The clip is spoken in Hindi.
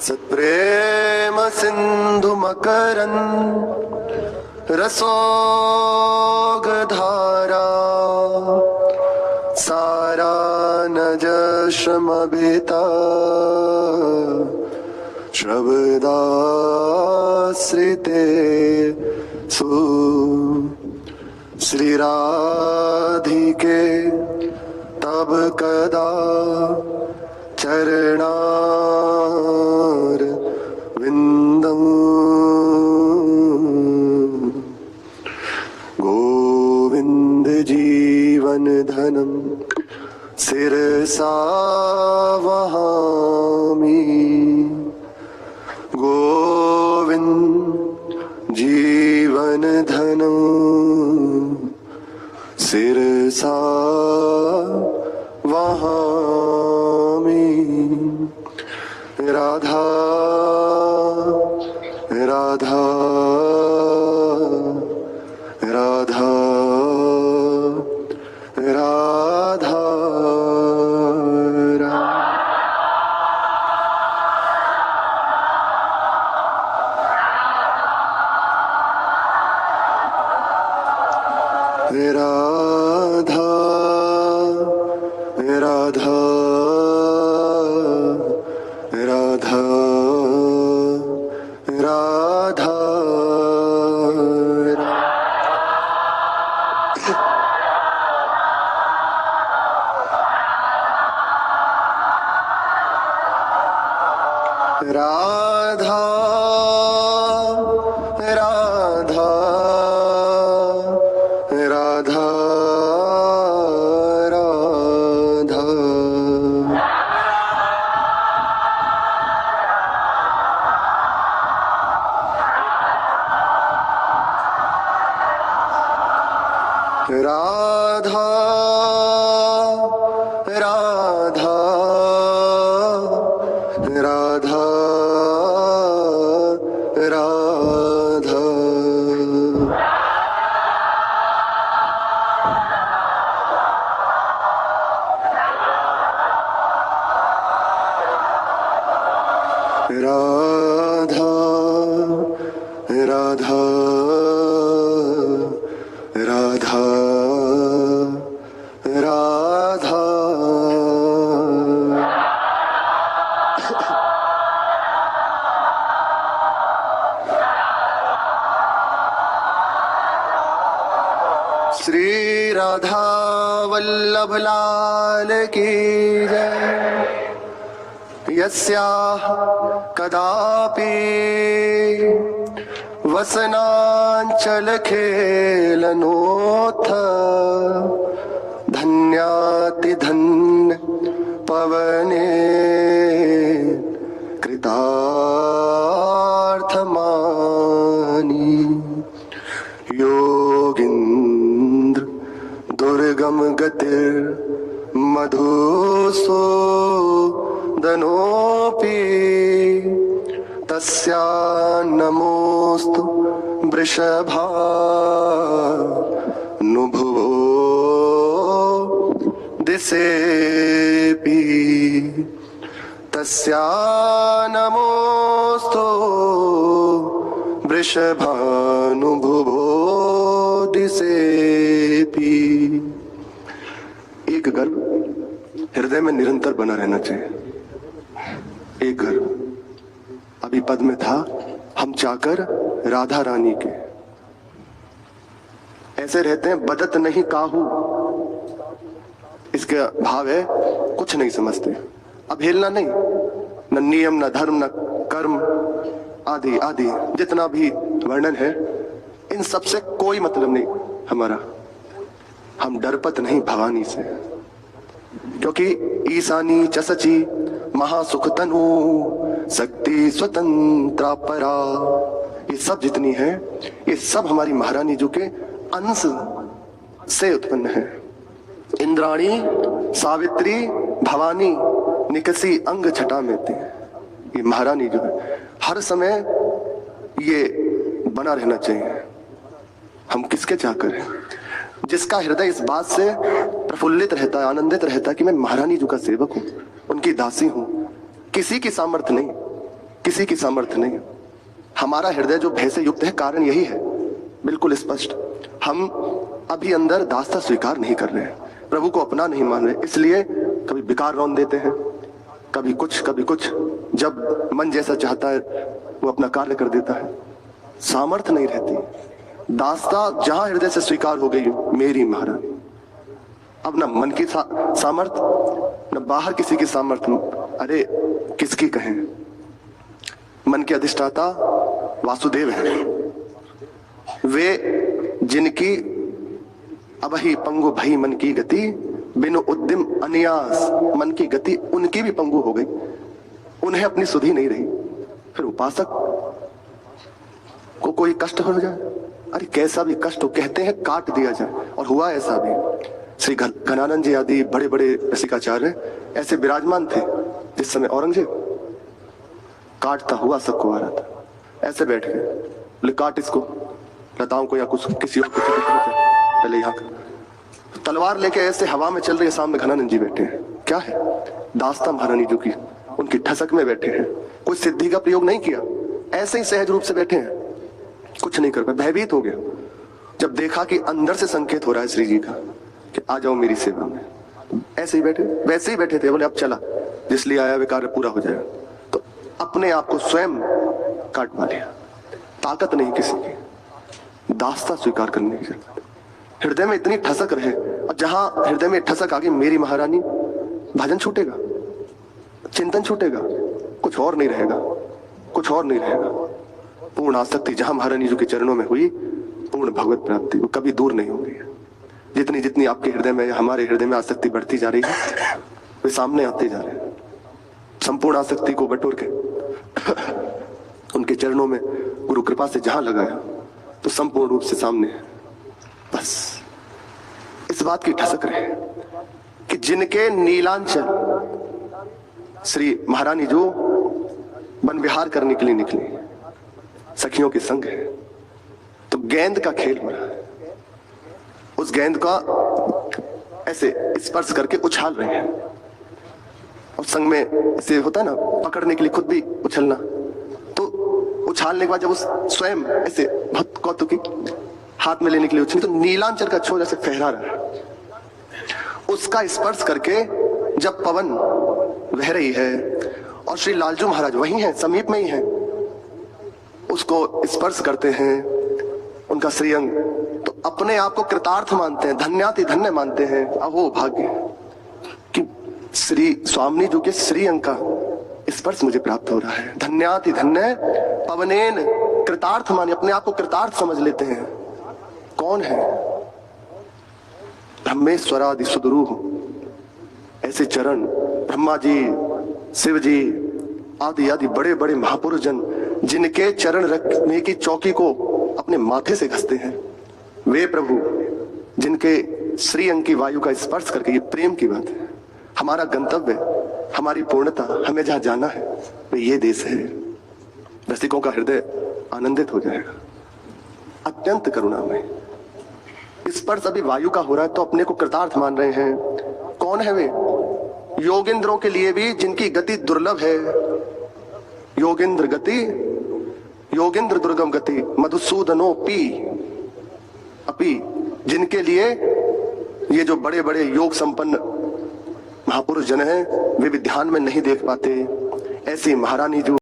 सत्प्रेम सिंधु मकरन रसोगधारा सारा नजश्रमभिता शब्दाश्रिते सु श्री राधिके तब कदा चरणार विंदम गोविंद जीवन धनम सिरसा वहामि गोविंद जीवन धनम सिरसा वहामि राधा राधा राधा राधा राधा राधा राधा राधा राधा राधा राधा राधा राधा राधा राधा राधा राधा राधा राधा श्री राधा वल्लभ लाल की जय। यस्याः कदापि वसनांचल खेलनोत्थ धन्याति धन्य पवने कृतार्थमानि योगिंद्र दुर्गम गतिर मधुसूदनोऽपि तस्या नमोस्तु वृषभानुभुवो दिशेऽपि तस्या नमोस्तु वृषभानुभुवो दिशेऽपि। एक गर्व हृदय में निरंतर बना रहना चाहिए। एक गर्व अभी पद में था, हम चाकर राधा रानी के ऐसे रहते हैं, बदत नहीं काहू। इसका भाव है कुछ नहीं समझते, अब हिलना नहीं, न नियम न धर्म न कर्म आदि आदि जितना भी वर्णन है, इन सब से कोई मतलब नहीं हमारा। हम डरपत नहीं भवानी से, क्योंकि ईशानी च सची महासुख तनु शक्ति स्वतंत्रा परा, ये सब जितनी है ये सब हमारी महारानी जो के अंश से उत्पन्न है। इंद्राणी सावित्री भवानी निकसी अंग छटा में थी। ये महारानी जो है हर समय ये बना रहना चाहिए। हम किसके चाकर हैं? जिसका हृदय इस बात से प्रफुल्लित रहता है, आनंदित रहता है कि मैं महारानी जी का सेवक हूं, उनकी दासी हूं, किसी की सामर्थ्य नहीं, किसी की सामर्थ्य नहीं। हमारा हृदय जो भय से युक्त है, कारण यही है, बिल्कुल स्पष्ट। हम अभी अंदर दास्ता स्वीकार नहीं कर रहे हैं, प्रभु को अपना नहीं मान रहे, इसलिए कभी बेकार रौन देते हैं, कभी कुछ कभी कुछ। जब मन जैसा चाहता है वो अपना कार्य कर देता है, सामर्थ्य नहीं रहती। दास्ता जहां हृदय से स्वीकार हो गई, मेरी महारानी, अब ना मन की सामर्थ्य, न बाहर किसी की सामर्थ्य। अरे किसकी कहें, मन के अधिष्ठाता वासुदेव हैं, वे जिनकी अबही पंगु भई मन की गति, बिनु उद्यम अनियास मन की गति उनकी भी पंगु हो गई, उन्हें अपनी सुधि नहीं रही। फिर उपासक को कोई कष्ट हो जाए, अरे कैसा भी कष्ट हो, कहते हैं काट दिया जाए, और हुआ ऐसा भी। श्री घनानंद जी आदि बड़े बड़े रसिकाचार्य ऐसे विराजमान थे जिस समय औरंगजेब काटता हुआ सबको आ रहा था, ऐसे बैठ गए, बोले काट इसको, लताओं को या कुछ किसी और को, पहले यहाँ तलवार लेके ऐसे हवा में चल रही है, सामने घनानंद जी बैठे हैं। क्या है, दास्ता महारानी जो की उनकी ठसक में बैठे हैं, कोई सिद्धि का प्रयोग नहीं किया, ऐसे ही सहज रूप से बैठे हैं, कुछ नहीं कर पाए। भयभीत हो गया जब देखा कि अंदर से संकेत हो रहा है श्री जी का कि आ जाओ मेरी सेवा में। ऐसे ही बैठे, वैसे ही बैठे थे, बोले अब चला, जिसलिए आया वे कार्य पूरा हो जाएगा। तो अपने आप को स्वयं काटवा लिया, ताकत नहीं किसी की, दास्ता स्वीकार करने की जरूरत। हृदय में इतनी ठसक रहे, और जहां हृदय में ठसक आ गई मेरी महारानी, भजन छूटेगा, चिंतन छूटेगा, कुछ और नहीं रहेगा, कुछ और नहीं रहेगा। पूर्ण आसक्ति जहां महारानी जी के चरणों में हुई, पूर्ण भगवत प्राप्ति वो कभी दूर नहीं होगी। जितनी जितनी आपके हृदय में, हमारे हृदय में आसक्ति बढ़ती जा रही है, वे सामने आते जा रहे हैं। संपूर्ण आसक्ति को बटोर के उनके चरणों में गुरु कृपा से जहां लगाया, तो संपूर्ण रूप से सामने है। बस इस बात की ठसक रहे कि जिनके नीलांचल श्री महारानी जो वन विहार करने के लिए निकली, सखियों के संग है, तो गेंद का खेल हो रहा है, उस गेंद का ऐसे स्पर्श करके उछाल रहे हैं, और संग में ऐसे होता है ना, पकड़ने के लिए खुद भी उछलना। तो उछालने के बाद जब उस स्वयं ऐसे बहुत कौतुकी हाथ में लेने के लिए उछली, तो नीलांचल का छोर ऐसे फहरा रहा है, उसका स्पर्श करके जब पवन बह रही है और श्री लालजू महाराज वही हैं, समीप में ही हैं, उसको स्पर्श करते हैं, उनका श्रीअंग, तो अपने आप को कृतार्थ मानते हैं, धन्याति धन्य मानते हैं। अहो भाग्य कि श्री स्वामी जी के श्रीअंग का स्पर्श मुझे प्राप्त हो रहा है, धन्याति धन्य पवनेन, कृतार्थ माने, अपने आप को कृतार्थ समझ लेते हैं। कौन है, ब्रह्मेश्वरादि सुदरूह, ऐसे चरण ब्रह्मा जी, शिव जी आदि आदि बड़े बड़े महापुरुष जन, जिनके चरण रखने की चौकी को अपने माथे से घसते हैं, वे प्रभु जिनके श्री अंग की वायु का स्पर्श करके, ये प्रेम की बात है। हमारा गंतव्य, हमारी पूर्णता, हमें जहां जाना है वे ये देश है। रसिकों का हृदय आनंदित हो जाएगा, अत्यंत करुणामय। स्पर्श अभी वायु का हो रहा है तो अपने को कृतार्थ मान रहे हैं। कौन है वे, योगेंद्रों के लिए भी जिनकी गति दुर्लभ है, योगेंद्र गति, योगेंद्र दुर्गम गति, मधुसूदनोपि अपि, जिनके लिए ये जो बड़े बड़े योग संपन्न महापुरुष जन हैं, वे भी ध्यान में नहीं देख पाते, ऐसी महारानी जो